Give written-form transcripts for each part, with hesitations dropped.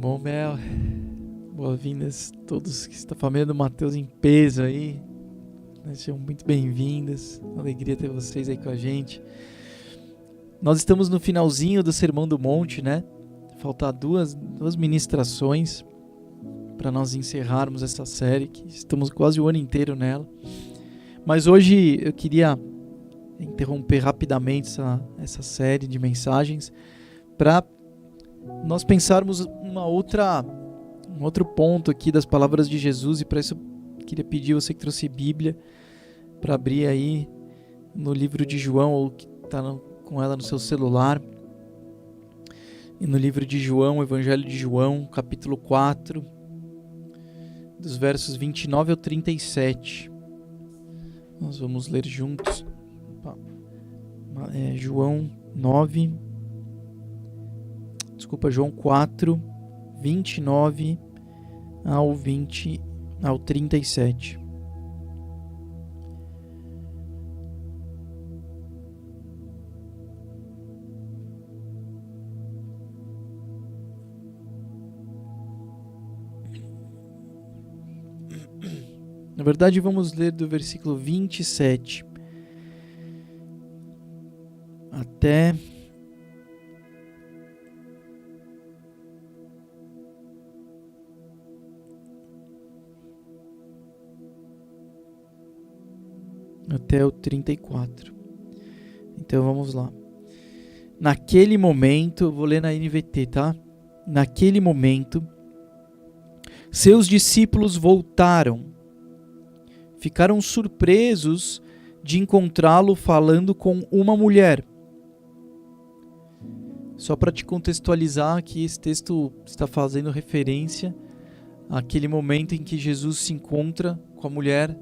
Bom, Mel, boas-vindas a todos que estão família do Mateus em peso aí. Sejam muito bem-vindas, alegria ter vocês aí com a gente. Nós estamos no finalzinho do Sermão do Monte, né? Faltam duas ministrações para nós encerrarmos essa série, que estamos quase o ano inteiro nela. Mas hoje eu queria interromper rapidamente essa série de mensagens para nós pensarmos um outro ponto aqui das palavras de Jesus, e para isso eu queria pedir você que trouxe Bíblia para abrir aí no livro de João, ou que está com ela no seu celular, e no livro de João, Evangelho de João, capítulo 4, dos versos 29 ao 37. Nós vamos ler juntos. João 4, 29 ao 37. Na verdade, vamos ler do versículo 27 até o 34. Então vamos lá. Naquele momento, vou ler na NVT, tá? Naquele momento, seus discípulos voltaram. Ficaram surpresos de encontrá-lo falando com uma mulher. Só para te contextualizar que esse texto está fazendo referência àquele momento em que Jesus se encontra com a mulher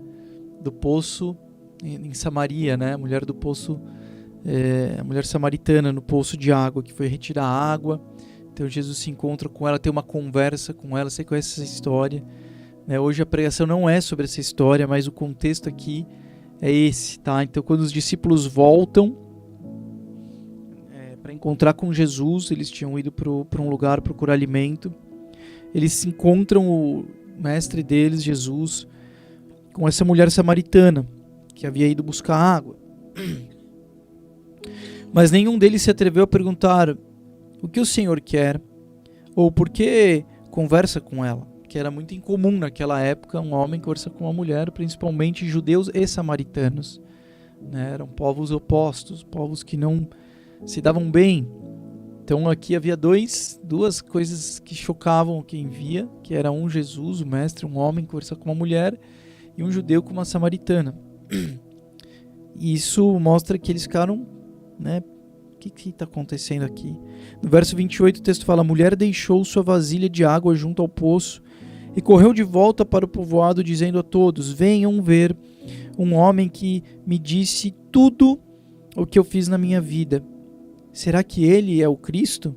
do poço em Samaria, né? A mulher do poço, a mulher samaritana no poço de água, que foi retirar a água. Então Jesus se encontra com ela, tem uma conversa com ela. Você conhece essa história, né? Hoje a pregação não é sobre essa história, mas o contexto aqui é esse, tá? Então quando os discípulos voltam para encontrar com Jesus, eles tinham ido para um lugar procurar alimento. Eles encontram o mestre deles, Jesus, com essa mulher samaritana que havia ido buscar água. Mas nenhum deles se atreveu a perguntar: o que o Senhor quer? Ou por que conversa com ela? Que era muito incomum naquela época um homem conversar com uma mulher, principalmente judeus e samaritanos, né? Eram povos opostos, povos que não se davam bem. Então aqui havia duas coisas que chocavam quem via, que era Jesus, o mestre, um homem conversar com uma mulher, e um judeu com uma samaritana. E isso mostra que eles ficaram, né? O que está acontecendo aqui? No verso 28 o texto fala: a mulher deixou sua vasilha de água junto ao poço e correu de volta para o povoado, dizendo a todos: venham ver um homem que me disse tudo o que eu fiz na minha vida. Será que ele é o Cristo?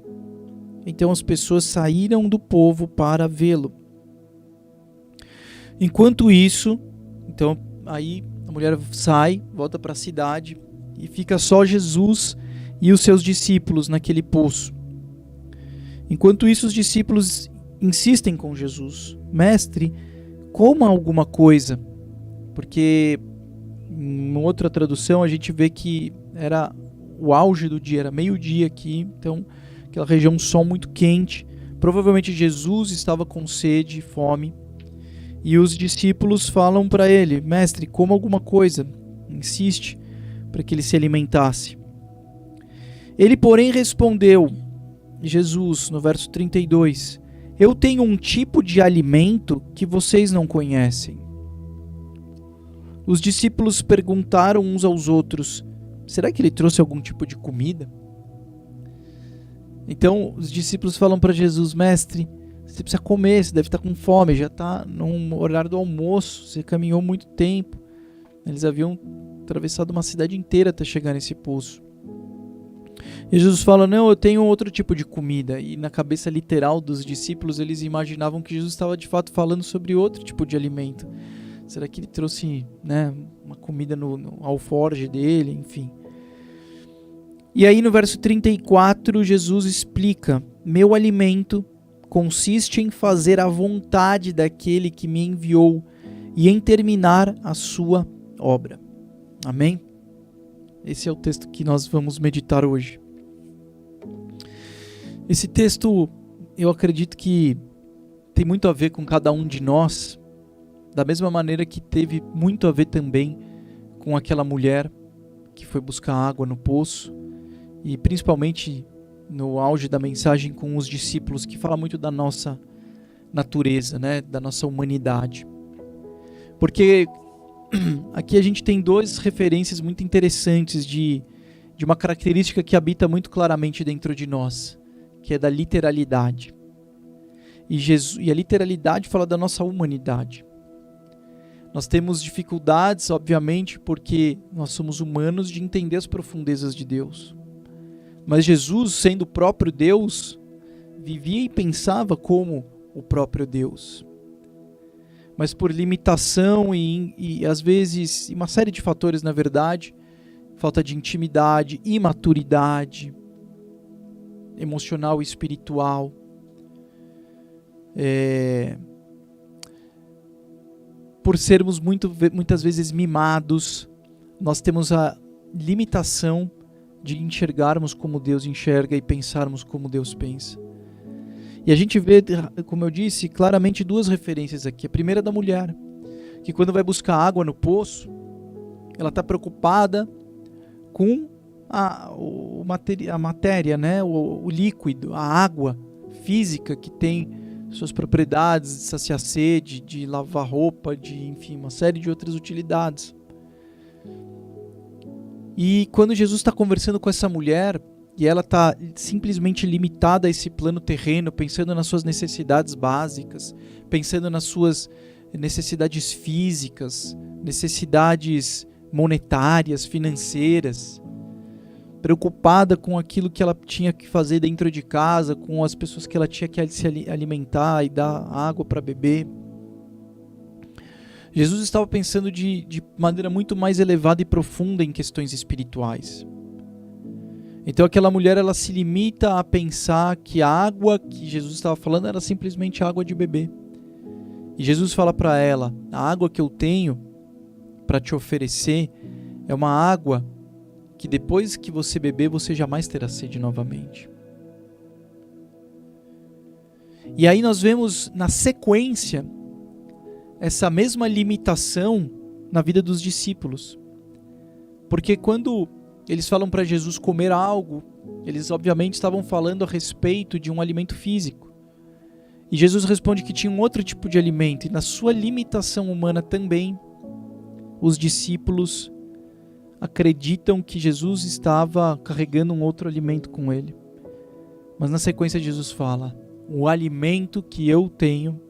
Então as pessoas saíram do povo para vê-lo. Enquanto isso, então aí a mulher sai, volta para a cidade e fica só Jesus e os seus discípulos naquele poço. Enquanto isso, os discípulos insistem com Jesus: mestre, coma alguma coisa. Porque em outra tradução a gente vê que era o auge do dia, era meio-dia aqui, então aquela região, sol muito quente. Provavelmente Jesus estava com sede e fome. E os discípulos falam para ele: mestre, coma alguma coisa. Insiste para que ele se alimentasse. Ele, porém, respondeu, Jesus, no verso 32, eu tenho um tipo de alimento que vocês não conhecem. Os discípulos perguntaram uns aos outros: será que ele trouxe algum tipo de comida? Então os discípulos falam para Jesus: mestre, você precisa comer, você deve estar com fome, já está no horário do almoço, você caminhou muito tempo. Eles haviam atravessado uma cidade inteira até chegar nesse poço. E Jesus fala: não, eu tenho outro tipo de comida. E na cabeça literal dos discípulos, eles imaginavam que Jesus estava de fato falando sobre outro tipo de alimento. Será que ele trouxe, né, uma comida no alforje dele, enfim. E aí no verso 34, Jesus explica: meu alimento consiste em fazer a vontade daquele que me enviou e em terminar a sua obra. Amém? Esse é o texto que nós vamos meditar hoje. Esse texto, eu acredito que tem muito a ver com cada um de nós, da mesma maneira que teve muito a ver também com aquela mulher que foi buscar água no poço, e principalmente no auge da mensagem com os discípulos, que fala muito da nossa natureza, né? Da nossa humanidade. Porque aqui a gente tem duas referências muito interessantes de uma característica que habita muito claramente dentro de nós, que é da literalidade. E a literalidade fala da nossa humanidade. Nós temos dificuldades, obviamente, porque nós somos humanos, de entender as profundezas de Deus. Mas Jesus, sendo o próprio Deus, vivia e pensava como o próprio Deus. Mas por limitação e às vezes, uma série de fatores, na verdade, falta de intimidade, imaturidade emocional e espiritual, por sermos muitas vezes mimados, nós temos a limitação de enxergarmos como Deus enxerga e pensarmos como Deus pensa. E a gente vê, como eu disse, claramente duas referências aqui. A primeira é da mulher, que quando vai buscar água no poço, ela está preocupada com a matéria, né? o líquido, a água física que tem suas propriedades de saciar sede, de lavar roupa, enfim, uma série de outras utilidades. E quando Jesus está conversando com essa mulher, e ela está simplesmente limitada a esse plano terreno, pensando nas suas necessidades básicas, pensando nas suas necessidades físicas, necessidades monetárias, financeiras, preocupada com aquilo que ela tinha que fazer dentro de casa, com as pessoas que ela tinha que se alimentar e dar água para beber. Jesus estava pensando de maneira muito mais elevada e profunda em questões espirituais. Então aquela mulher, ela se limita a pensar que a água que Jesus estava falando era simplesmente água de beber. E Jesus fala para ela: a água que eu tenho para te oferecer é uma água que depois que você beber, você jamais terá sede novamente. E aí nós vemos na sequência essa mesma limitação na vida dos discípulos. Porque quando eles falam para Jesus comer algo, eles obviamente estavam falando a respeito de um alimento físico. E Jesus responde que tinha um outro tipo de alimento, e na sua limitação humana também, os discípulos acreditam que Jesus estava carregando um outro alimento com ele. Mas na sequência Jesus fala: o alimento que eu tenho,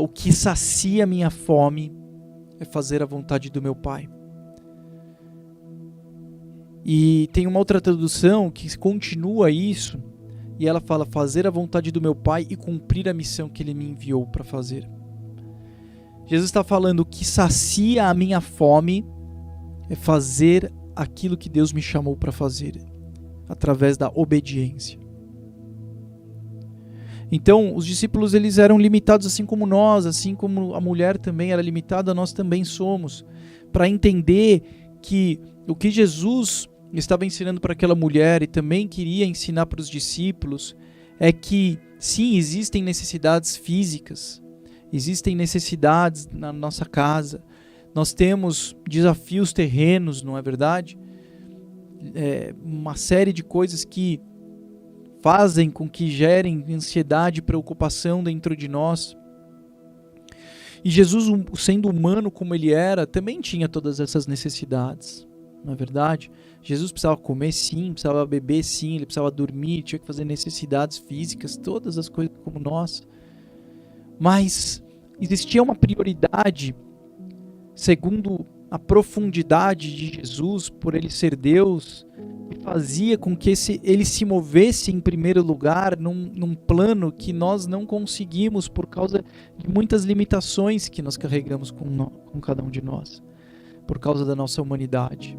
o que sacia a minha fome, é fazer a vontade do meu Pai. E tem uma outra tradução que continua isso, e ela fala: fazer a vontade do meu Pai e cumprir a missão que Ele me enviou para fazer. Jesus está falando: que sacia a minha fome é fazer aquilo que Deus me chamou para fazer, através da obediência. Então, os discípulos, eles eram limitados assim como nós, assim como a mulher também era limitada, nós também somos, para entender que o que Jesus estava ensinando para aquela mulher e também queria ensinar para os discípulos é que, sim, existem necessidades físicas, existem necessidades na nossa casa, nós temos desafios terrenos, não é verdade? Uma série de coisas que fazem com que gerem ansiedade e preocupação dentro de nós. E Jesus, sendo humano como ele era, também tinha todas essas necessidades, não é verdade? Jesus precisava comer, sim, precisava beber, sim, ele precisava dormir, tinha que fazer necessidades físicas, todas as coisas como nós. Mas existia uma prioridade, segundo a profundidade de Jesus, por ele ser Deus, que fazia com que ele se movesse em primeiro lugar num plano que nós não conseguimos por causa de muitas limitações que nós carregamos com cada um de nós, por causa da nossa humanidade.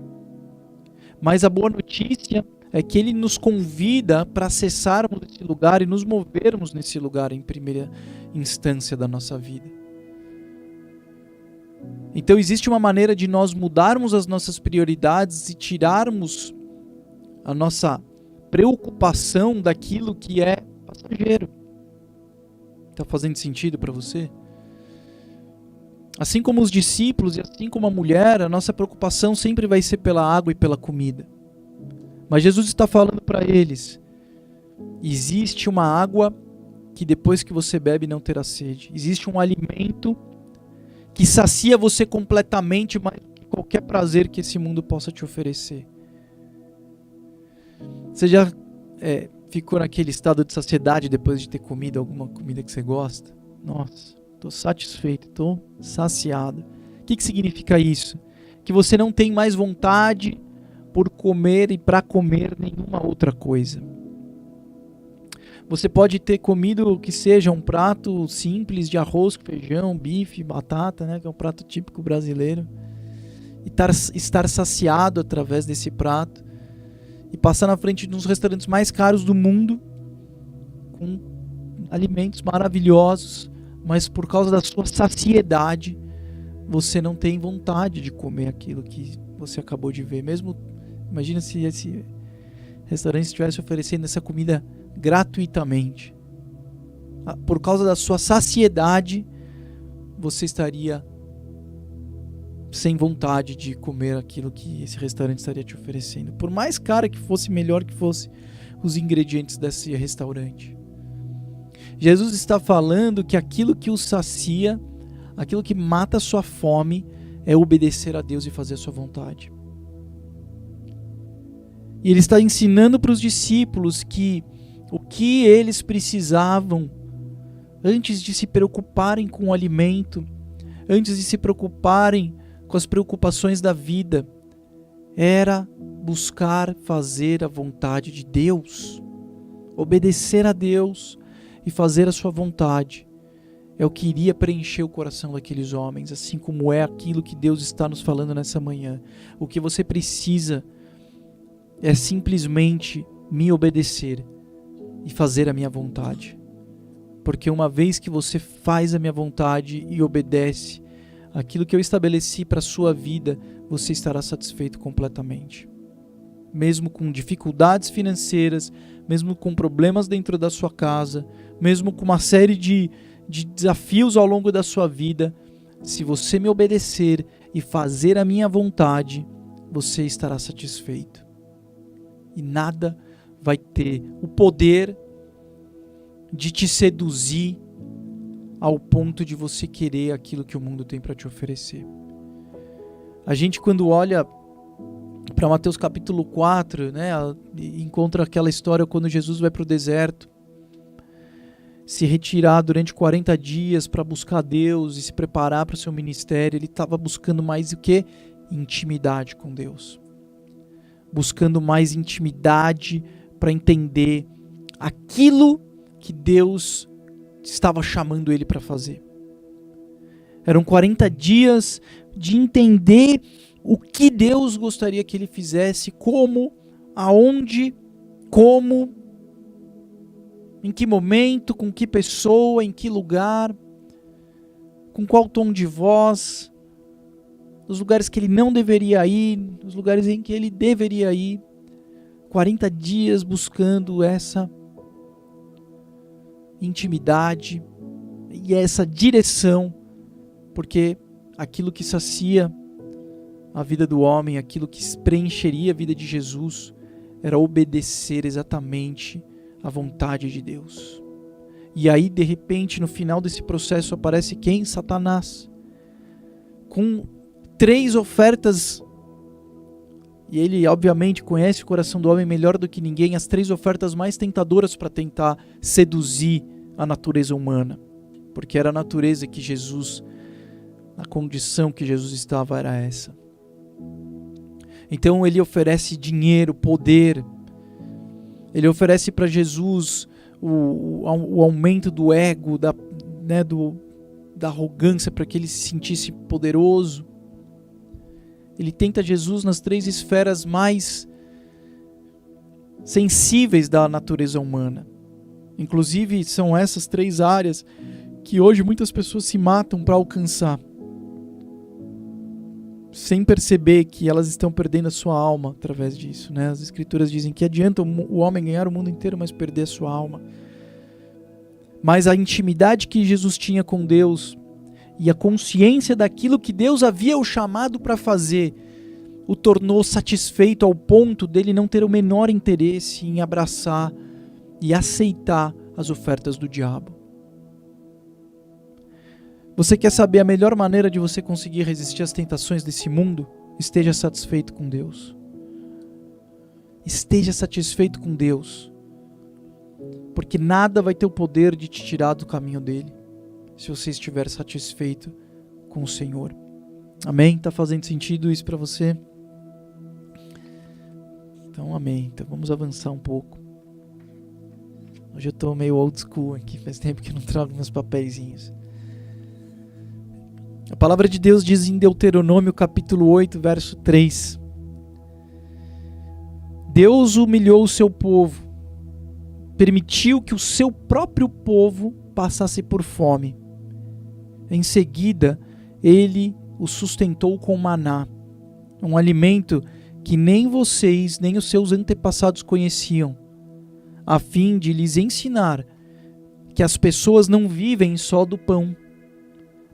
Mas a boa notícia é que ele nos convida para acessarmos esse lugar e nos movermos nesse lugar em primeira instância da nossa vida. Então existe uma maneira de nós mudarmos as nossas prioridades e tirarmos a nossa preocupação daquilo que é passageiro. Está fazendo sentido para você? Assim como os discípulos e assim como a mulher, a nossa preocupação sempre vai ser pela água e pela comida. Mas Jesus está falando para eles, existe uma água que depois que você bebe não terá sede. Existe um alimento que sacia você completamente mais do que qualquer prazer que esse mundo possa te oferecer. Você já ficou naquele estado de saciedade depois de ter comido alguma comida que você gosta? Nossa, estou satisfeito, estou saciado. O que significa isso? Que você não tem mais vontade por comer e para comer nenhuma outra coisa. Você pode ter comido o que seja um prato simples de arroz, feijão, bife, batata, né, que é um prato típico brasileiro, e estar saciado através desse prato, e passar na frente de uns restaurantes mais caros do mundo, com alimentos maravilhosos, mas por causa da sua saciedade, você não tem vontade de comer aquilo que você acabou de ver. Mesmo, imagina se esse restaurante estivesse oferecendo essa comida gratuitamente. Por causa da sua saciedade, você estaria sem vontade de comer aquilo que esse restaurante estaria te oferecendo. Por mais caro que fosse, melhor que fosse os ingredientes desse restaurante. Jesus está falando que aquilo que o sacia, aquilo que mata a sua fome, é obedecer a Deus e fazer a sua vontade. E ele está ensinando para os discípulos que o que eles precisavam, antes de se preocuparem com o alimento, antes de se preocuparem com as preocupações da vida, era buscar fazer a vontade de Deus, obedecer a Deus e fazer a sua vontade. É o que iria preencher o coração daqueles homens, assim como é aquilo que Deus está nos falando nessa manhã. O que você precisa é simplesmente me obedecer e fazer a minha vontade. Porque uma vez que você faz a minha vontade e obedece aquilo que eu estabeleci para a sua vida, você estará satisfeito completamente. Mesmo com dificuldades financeiras, mesmo com problemas dentro da sua casa, mesmo com uma série de desafios ao longo da sua vida, se você me obedecer e fazer a minha vontade, você estará satisfeito. E nada vai ter o poder de te seduzir ao ponto de você querer aquilo que o mundo tem para te oferecer. A gente, quando olha para Mateus capítulo 4, né, encontra aquela história quando Jesus vai para o deserto, se retirar durante 40 dias para buscar Deus e se preparar para o seu ministério. Ele estava buscando mais o que? Intimidade com Deus. Buscando mais intimidade para entender aquilo que Deus estava chamando ele para fazer. Eram 40 dias de entender o que Deus gostaria que ele fizesse, como, aonde, como, em que momento, com que pessoa, em que lugar, com qual tom de voz, nos lugares que ele não deveria ir, nos lugares em que ele deveria ir. 40 dias buscando essa intimidade e essa direção, porque aquilo que sacia a vida do homem, aquilo que preencheria a vida de Jesus, era obedecer exatamente à vontade de Deus. E aí, de repente, no final desse processo aparece quem? Satanás, com 3 ofertas. E ele, obviamente, conhece o coração do homem melhor do que ninguém, as 3 ofertas mais tentadoras para tentar seduzir a natureza humana. Porque era a natureza que Jesus, a condição que Jesus estava era essa. Então ele oferece dinheiro, poder. Ele oferece para Jesus o aumento do ego, da arrogância, para que ele se sentisse poderoso. Ele tenta Jesus nas 3 esferas mais sensíveis da natureza humana. Inclusive, são essas 3 áreas que hoje muitas pessoas se matam para alcançar, sem perceber que elas estão perdendo a sua alma através disso, né? As Escrituras dizem que adianta o homem ganhar o mundo inteiro, mas perder a sua alma. Mas a intimidade que Jesus tinha com Deus e a consciência daquilo que Deus havia o chamado para fazer o tornou satisfeito ao ponto dele não ter o menor interesse em abraçar e aceitar as ofertas do diabo. Você quer saber a melhor maneira de você conseguir resistir às tentações desse mundo? Esteja satisfeito com Deus. Esteja satisfeito com Deus. Porque nada vai ter o poder de te tirar do caminho dele, se você estiver satisfeito com o Senhor. Amém? Está fazendo sentido isso para você? Então, amém. Então, vamos avançar um pouco. Hoje eu estou meio old school aqui, faz tempo que eu não trago meus papeizinhos. A palavra de Deus diz em Deuteronômio capítulo 8, verso 3. Deus humilhou o seu povo, permitiu que o seu próprio povo passasse por fome. Em seguida, ele o sustentou com maná, um alimento que nem vocês nem os seus antepassados conheciam, a fim de lhes ensinar que as pessoas não vivem só do pão,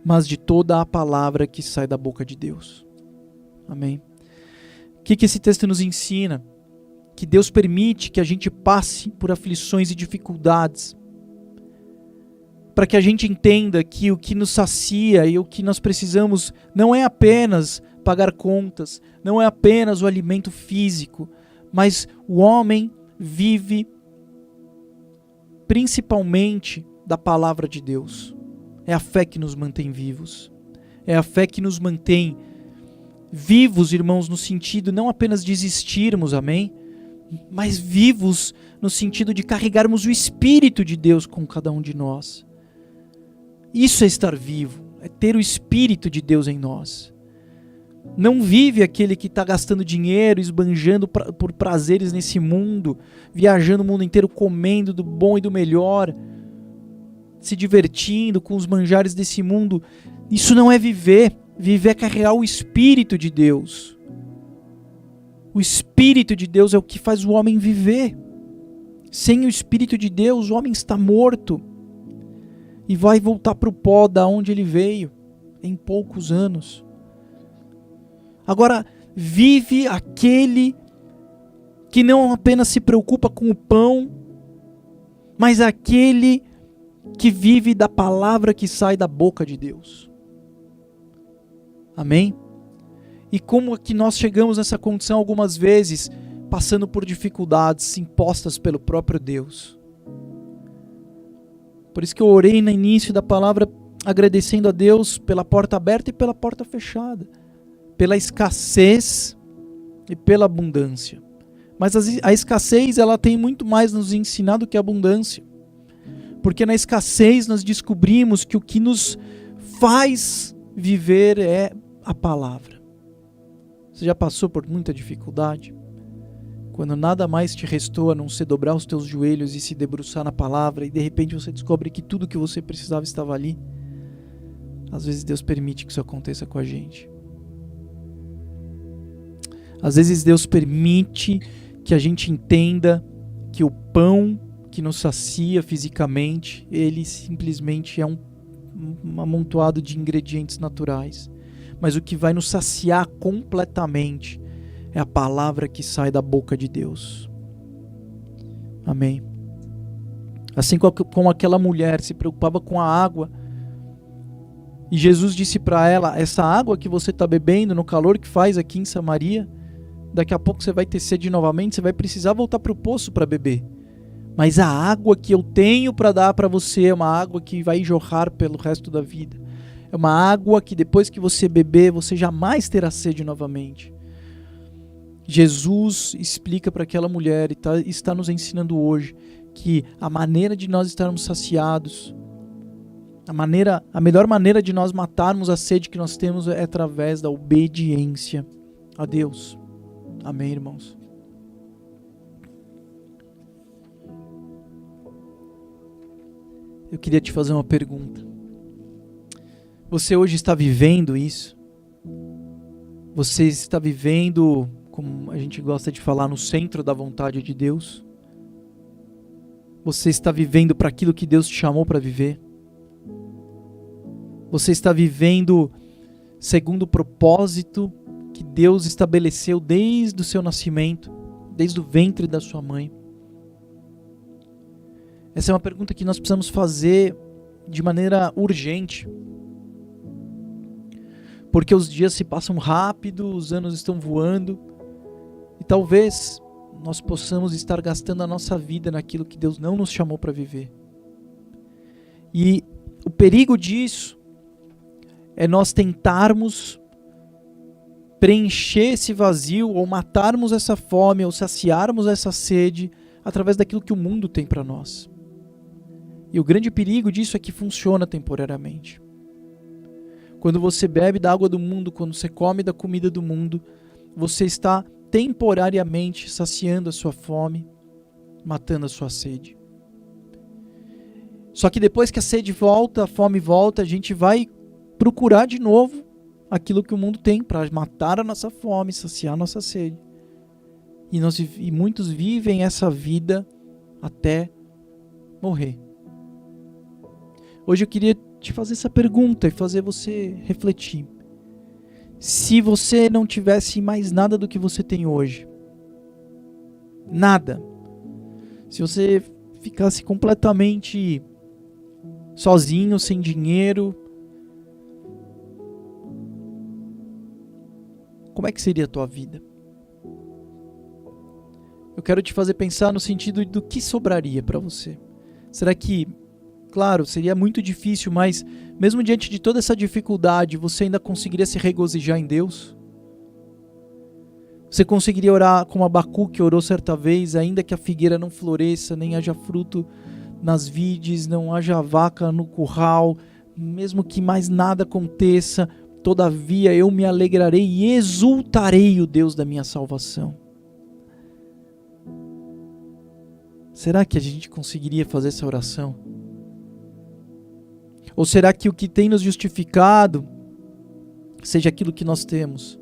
mas de toda a palavra que sai da boca de Deus. Amém? O que esse texto nos ensina? Que Deus permite que a gente passe por aflições e dificuldades, para que a gente entenda que o que nos sacia e o que nós precisamos não é apenas pagar contas, não é apenas o alimento físico, mas o homem vive principalmente da palavra de Deus. É a fé que nos mantém vivos. É a fé que nos mantém vivos, irmãos, no sentido não apenas de existirmos, amém? Mas vivos no sentido de carregarmos o Espírito de Deus com cada um de nós. Isso é estar vivo, é ter o Espírito de Deus em nós. Não vive aquele que está gastando dinheiro, esbanjando por prazeres nesse mundo, viajando o mundo inteiro, comendo do bom e do melhor, se divertindo com os manjares desse mundo. Isso não é viver. Viver é carregar o Espírito de Deus. O Espírito de Deus é o que faz o homem viver. Sem o Espírito de Deus, o homem está morto e vai voltar para o pó da onde ele veio em poucos anos. Agora, vive aquele que não apenas se preocupa com o pão, mas aquele que vive da palavra que sai da boca de Deus. Amém? E como é que nós chegamos nessa condição algumas vezes, passando por dificuldades impostas pelo próprio Deus. Por isso que eu orei no início da palavra, agradecendo a Deus pela porta aberta e pela porta fechada, pela escassez e pela abundância. Mas a escassez, ela tem muito mais nos ensinado que a abundância. Porque na escassez nós descobrimos que o que nos faz viver é a palavra. Você já passou por muita dificuldade? Quando nada mais te restou a não ser dobrar os teus joelhos e se debruçar na palavra, e de repente você descobre que tudo que você precisava estava ali? Às vezes Deus permite que isso aconteça com a gente. Às vezes Deus permite que a gente entenda que o pão que nos sacia fisicamente, ele simplesmente é um amontoado de ingredientes naturais. Mas o que vai nos saciar completamente é a palavra que sai da boca de Deus. Amém? Assim como aquela mulher se preocupava com a água, e Jesus disse para ela, essa água que você está bebendo no calor que faz aqui em Samaria, daqui a pouco você vai ter sede novamente, você vai precisar voltar para o poço para beber. Mas a água que eu tenho para dar para você é uma água que vai jorrar pelo resto da vida. É uma água que depois que você beber, você jamais terá sede novamente. Jesus explica para aquela mulher e está nos ensinando hoje que a maneira de nós estarmos saciados, a melhor maneira de nós matarmos a sede que nós temos é através da obediência a Deus. Amém, irmãos? eu queria te fazer uma pergunta. Você hoje está vivendo isso? Você está vivendo, como a gente gosta de falar, no centro da vontade de Deus? Você está vivendo para aquilo que Deus te chamou para viver? Você está vivendo segundo o propósito que Deus estabeleceu desde o seu nascimento, desde o ventre da sua mãe? Essa é uma pergunta que nós precisamos fazer de maneira urgente. Porque os dias se passam rápido, os anos estão voando, e talvez nós possamos estar gastando a nossa vida naquilo que Deus não nos chamou para viver. E o perigo disso é nós tentarmos preencher esse vazio, ou matarmos essa fome, ou saciarmos essa sede, através daquilo que o mundo tem para nós. E o grande perigo disso é que funciona temporariamente. Quando você bebe da água do mundo, quando você come da comida do mundo, você está temporariamente saciando a sua fome, matando a sua sede. Só que depois que a sede volta, a fome volta, a gente vai procurar de novo aquilo que o mundo tem para matar a nossa fome, saciar a nossa sede. E muitos vivem essa vida até morrer. Hoje eu queria te fazer essa pergunta e fazer você refletir. Se você não tivesse mais nada do que você tem hoje, nada, se você ficasse completamente sozinho, sem dinheiro, como é que seria a tua vida? Eu quero te fazer pensar no sentido do que sobraria para você. Será que, claro, seria muito difícil, mas mesmo diante de toda essa dificuldade, você ainda conseguiria se regozijar em Deus? Você conseguiria orar como Abacuque orou certa vez, ainda que a figueira não floresça, nem haja fruto nas vides, não haja vaca no curral, mesmo que mais nada aconteça, todavia eu me alegrarei e exultarei o Deus da minha salvação. Será que a gente conseguiria fazer essa oração? Ou será que o que tem nos justificado seja aquilo que nós temos?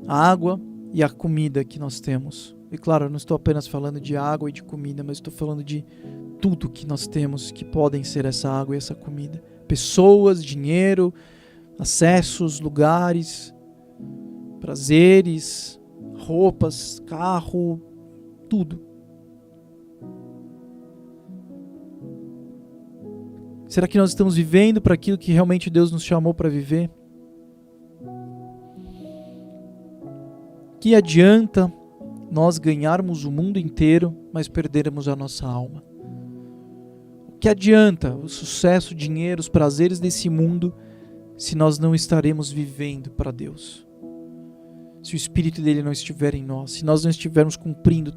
A água e a comida que nós temos. E claro, eu não estou apenas falando de água e de comida, mas estou falando de tudo que nós temos que podem ser essa água e essa comida. Pessoas, dinheiro, acessos, lugares, prazeres, roupas, carro, tudo. Será que nós estamos vivendo para aquilo que realmente Deus nos chamou para viver? Que adianta nós ganharmos o mundo inteiro, mas perdermos a nossa alma? O que adianta o sucesso, o dinheiro, os prazeres desse mundo, se nós não estaremos vivendo para Deus? Se o Espírito dele não estiver em nós, se nós não estivermos cumprindo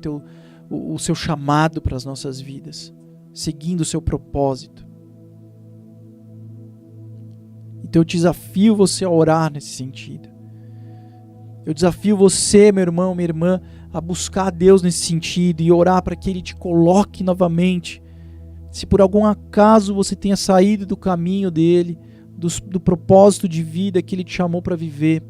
o seu chamado para as nossas vidas, seguindo o seu propósito. Então eu desafio você a orar nesse sentido. Eu desafio você, meu irmão, minha irmã, a buscar a Deus nesse sentido e orar para que Ele te coloque novamente. Se por algum acaso você tenha saído do caminho dele, do propósito de vida que Ele te chamou para viver,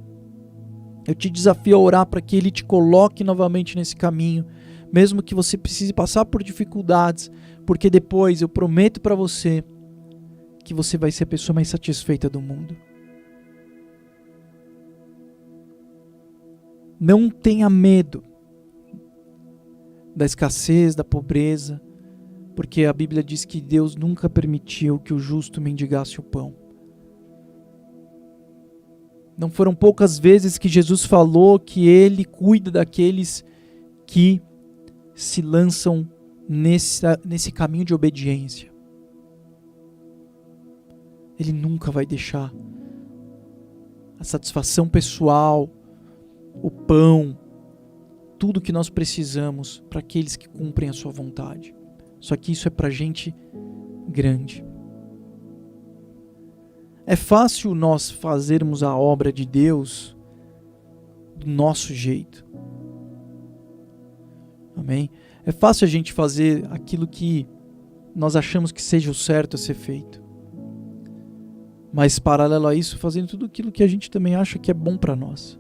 eu te desafio a orar para que Ele te coloque novamente nesse caminho, mesmo que você precise passar por dificuldades, porque depois eu prometo para você que você vai ser a pessoa mais satisfeita do mundo. Não tenha medo da escassez, da pobreza, porque a Bíblia diz que Deus nunca permitiu que o justo mendigasse o pão. Não foram poucas vezes que Jesus falou que Ele cuida daqueles que se lançam nesse caminho de obediência. Ele nunca vai deixar a satisfação pessoal, o pão, tudo que nós precisamos para aqueles que cumprem a sua vontade. Só que isso é para gente grande. É fácil nós fazermos a obra de Deus do nosso jeito. Amém? É fácil a gente fazer aquilo que nós achamos que seja o certo a ser feito. Mas paralelo a isso, fazendo tudo aquilo que a gente também acha que é bom para nós.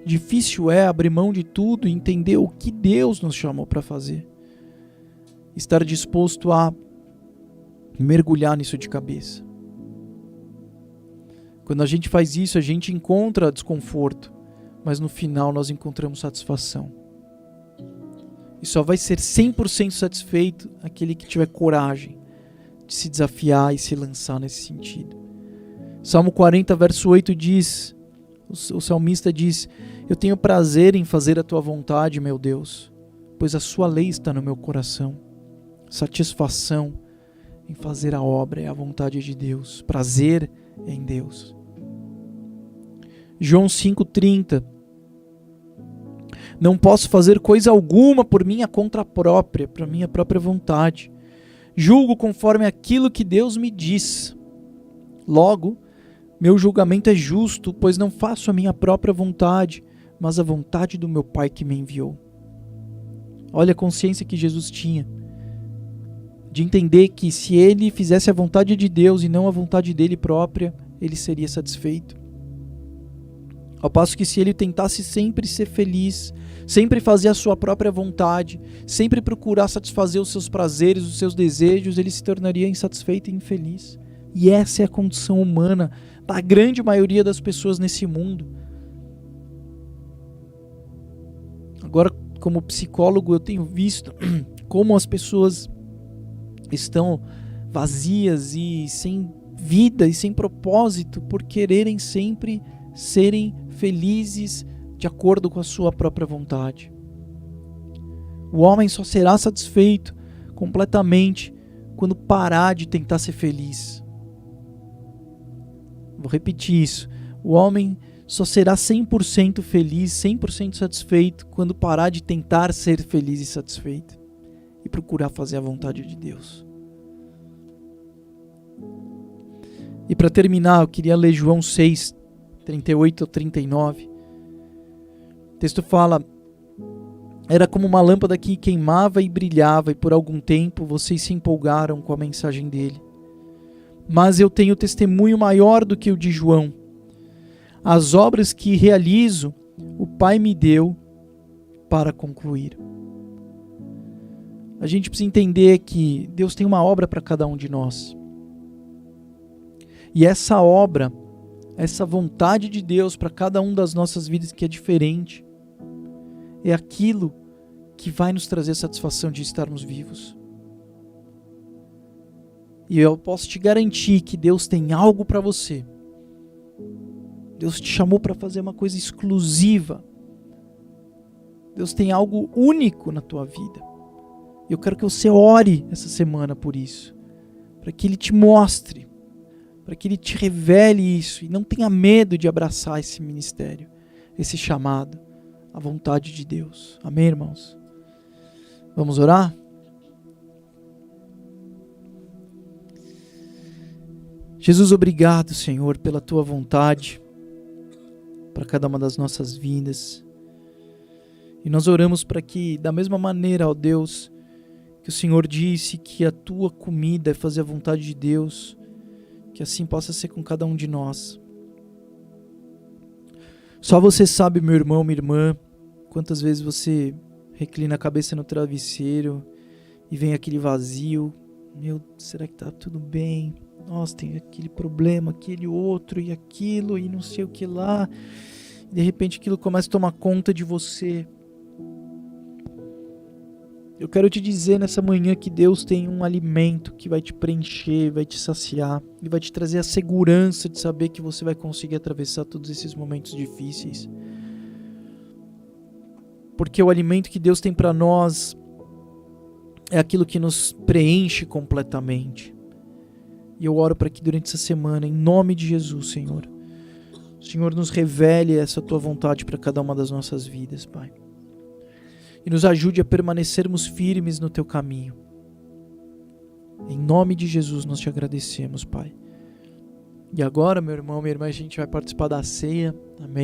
Difícil é abrir mão de tudo e entender o que Deus nos chamou para fazer. Estar disposto a mergulhar nisso de cabeça. Quando a gente faz isso, a gente encontra desconforto, mas no final nós encontramos satisfação. E só vai ser 100% satisfeito aquele que tiver coragem de se desafiar e se lançar nesse sentido. Salmo 40, verso 8 diz, o salmista diz: eu tenho prazer em fazer a tua vontade, meu Deus, pois a sua lei está no meu coração. Satisfação em fazer a obra é a vontade de Deus. Prazer em Deus. João 5,30: não posso fazer coisa alguma por minha conta própria, por minha própria vontade. Julgo conforme aquilo que Deus me diz. Logo, meu julgamento é justo, pois não faço a minha própria vontade, mas a vontade do meu Pai que me enviou. Olha a consciência que Jesus tinha, de entender que se ele fizesse a vontade de Deus e não a vontade dele própria, ele seria satisfeito. Ao passo que se ele tentasse sempre ser feliz, sempre fazer a sua própria vontade, sempre procurar satisfazer os seus prazeres, os seus desejos, ele se tornaria insatisfeito e infeliz. E essa é a condição humana da grande maioria das pessoas nesse mundo. Agora, como psicólogo, eu tenho visto como as pessoas estão vazias e sem vida e sem propósito por quererem sempre serem felizes de acordo com a sua própria vontade. O homem só será satisfeito completamente quando parar de tentar ser feliz. Vou repetir isso. O homem só será 100% feliz, 100% satisfeito quando parar de tentar ser feliz e satisfeito e procurar fazer a vontade de Deus. E para terminar, eu queria ler João 6, 38 a 39. O texto fala: era como uma lâmpada que queimava e brilhava, e por algum tempo vocês se empolgaram com a mensagem dele. Mas eu tenho testemunho maior do que o de João. As obras que realizo, o Pai me deu para concluir. A gente precisa entender que Deus tem uma obra para cada um de nós. E essa obra, essa vontade de Deus para cada um das nossas vidas que é diferente, é aquilo que vai nos trazer satisfação de estarmos vivos. E eu posso te garantir que Deus tem algo para você. Deus te chamou para fazer uma coisa exclusiva. Deus tem algo único na tua vida. Eu quero que você ore essa semana por isso, para que Ele te mostre, para que Ele te revele isso, e não tenha medo de abraçar esse ministério, esse chamado, a vontade de Deus. Amém, irmãos? Vamos orar? Jesus, obrigado, Senhor, pela Tua vontade para cada uma das nossas vidas. E nós oramos para que, da mesma maneira, ó Deus, que o Senhor disse que a Tua comida é fazer a vontade de Deus, que assim possa ser com cada um de nós. Só você sabe, meu irmão, minha irmã, quantas vezes você reclina a cabeça no travesseiro e vem aquele vazio. Meu, será que tá tudo bem? Nossa, tem aquele problema, aquele outro e aquilo e não sei o que lá. E de repente aquilo começa a tomar conta de você. Eu quero te dizer nessa manhã que Deus tem um alimento que vai te preencher, vai te saciar e vai te trazer a segurança de saber que você vai conseguir atravessar todos esses momentos difíceis. Porque o alimento que Deus tem para nós é aquilo que nos preenche completamente. E eu oro para que durante essa semana, em nome de Jesus, Senhor, o Senhor nos revele essa Tua vontade para cada uma das nossas vidas, Pai. E nos ajude a permanecermos firmes no Teu caminho. Em nome de Jesus nós te agradecemos, Pai. E agora, meu irmão, minha irmã, a gente vai participar da ceia. Amém.